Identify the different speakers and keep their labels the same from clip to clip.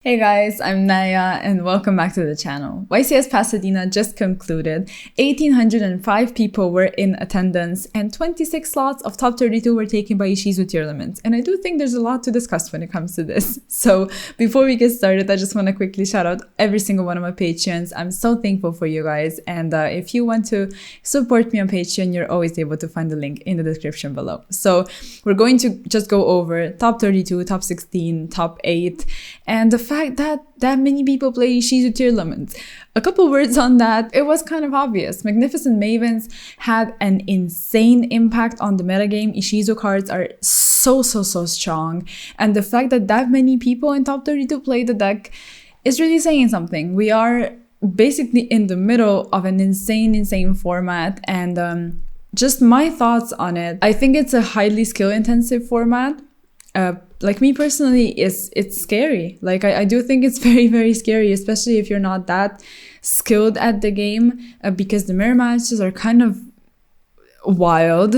Speaker 1: Hey guys, I'm Naya and welcome back to the channel. YCS Pasadena just concluded. 1,805 people were in attendance and 26 slots of top 32 were taken by Ishizu tier limits. And I do think there's a lot to discuss when it comes to this. So before we get started, I just want to quickly shout out every single one of my Patreons. I'm so thankful for you guys. And if you want to support me on Patreon, you're always able to find the link in the description below. So we're going to just go over top 32, top 16, top 8, and the fact that many people play Ishizu tier limits. A couple words on that. It was kind of obvious. Magnificent Mavens had an insane impact on the metagame. Ishizu cards are so strong, and the fact that many people in top 32 play the deck is really saying something. We are basically in the middle of an insane format, and just my thoughts on it. I think it's a highly skill intensive format. Like me personally, it's scary. Like I do think it's very scary, especially if you're not that skilled at the game, because the mirror matches are kind of wild,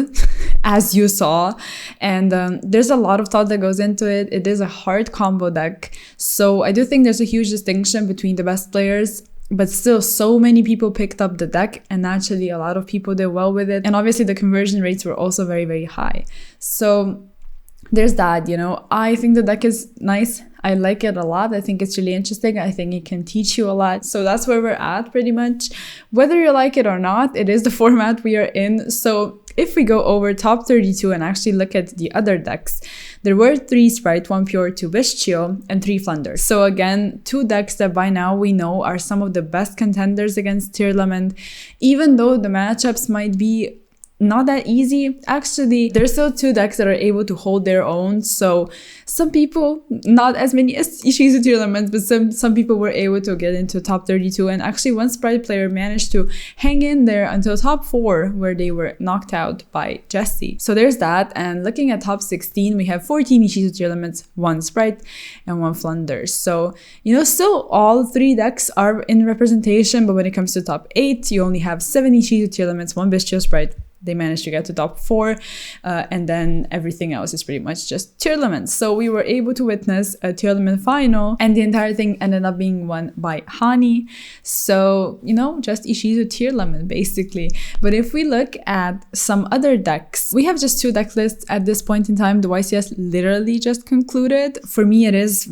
Speaker 1: as you saw, and there's a lot of thought that goes into it. It is a hard combo deck, so I do think there's a huge distinction between the best players. But still, so many people picked up the deck, and naturally a lot of people did well with it, and obviously the conversion rates were also very high. So there's that, you know. I think the deck is nice. I like it a lot. I think it's really interesting. I think it can teach you a lot. So that's where we're at pretty much. Whether you like it or not, it is the format we are in. So if we go over top 32 and actually look at the other decks, there were 3 Sprite, 1 Pure, 2 Bestial, and 3 Flunder. So again, 2 decks that by now we know are some of the best contenders against tier limit. Even though the matchups might be not that easy, actually there's still 2 decks that are able to hold their own. So some people, not as many as Ishizu tier limits, but some people were able to get into top 32, and actually one Sprite player managed to hang in there until top 4, where they were knocked out by Jesse. So there's that. And looking at top 16, we have 14 Ishizu tier limits, 1 Sprite, and 1 Flunder. So, you know, still all 3 decks are in representation, but when it comes to top 8, you only have 7 Ishizu tier limits, 1 Bestial Sprite. They managed to get to top 4, and then everything else is pretty much just tier limits. So we were able to witness a tier limit final, and the entire thing ended up being won by Hani. So, you know, just Ishizu tier limit basically. But if we look at some other decks, we have just 2 deck lists at this point in time. The YCS literally just concluded. For me, it is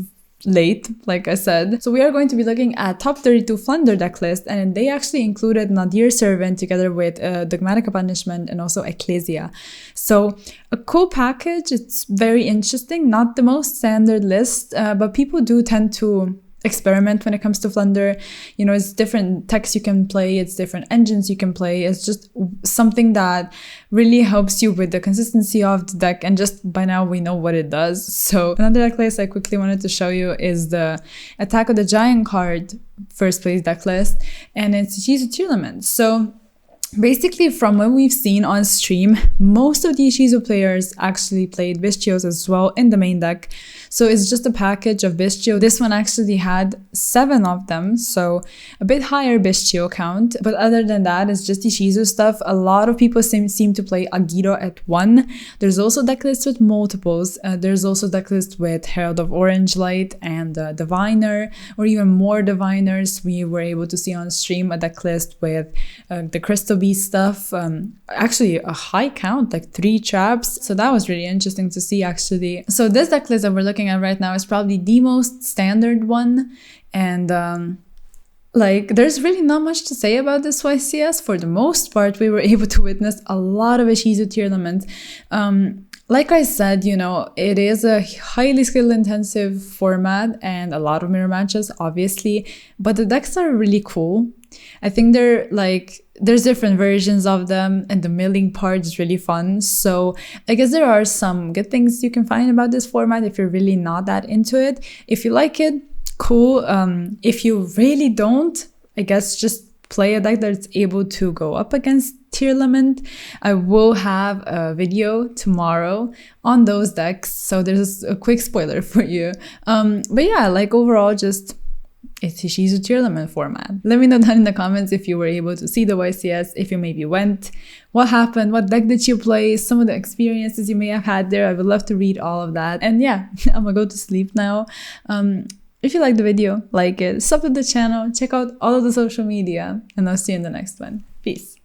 Speaker 1: late, like I said. So we are going to be looking at top 32 Flunder deck list, and they actually included Nadir Servant together with Dogmatic Punishment and also Ecclesia. So a cool package. It's very interesting. Not the most standard list, but people do tend to experiment when it comes to Flunder. You know, it's different techs you can play, it's different engines you can play. It's just something that really helps you with the consistency of the deck, and just by now we know what it does. So another deck list I quickly wanted to show you is the Attack of the Giant card first place deck list, and it's Ishizu tier limit. So basically, from what we've seen on stream, most of the Ishizu players actually played Bestials as well in the main deck. So it's just a package of Bestial. This one actually had 7 of them, so a bit higher Bestial count. But other than that, it's just Ishizu stuff. A lot of people seem to play Agito at 1. There's also deck lists with multiples. There's also deck lists with Herald of Orange Light and Diviner, or even more Diviners. We were able to see on stream a deck list with the Crystal Beast stuff. Actually a high count, like 3 traps. So that was really interesting to see actually. So this deck list that we're looking at right now is probably the most standard one, and like there's really not much to say about this YCS. For the most part, we were able to witness a lot of Ishizu tier limits. Like I said, you know, it is a highly skill intensive format and a lot of mirror matches, obviously, but the decks are really cool. I think they're like, there's different versions of them, and the milling part is really fun. So I guess there are some good things you can find about this format if you're really not that into it. If you like it, cool. If you really don't, I guess just play a deck that's able to go up against tier limit. I will have a video tomorrow on those decks, so there's a quick spoiler for you. But yeah, like overall, just it's Ishizu tier limit format. Let me know down in the comments if you were able to see the YCS, if you maybe went, what happened, what deck did you play, some of the experiences you may have had there. I would love to read all of that. And yeah, I'm gonna go to sleep now. If you liked the video, like it, sub to the channel, check out all of the social media, and I'll see you in the next one. Peace.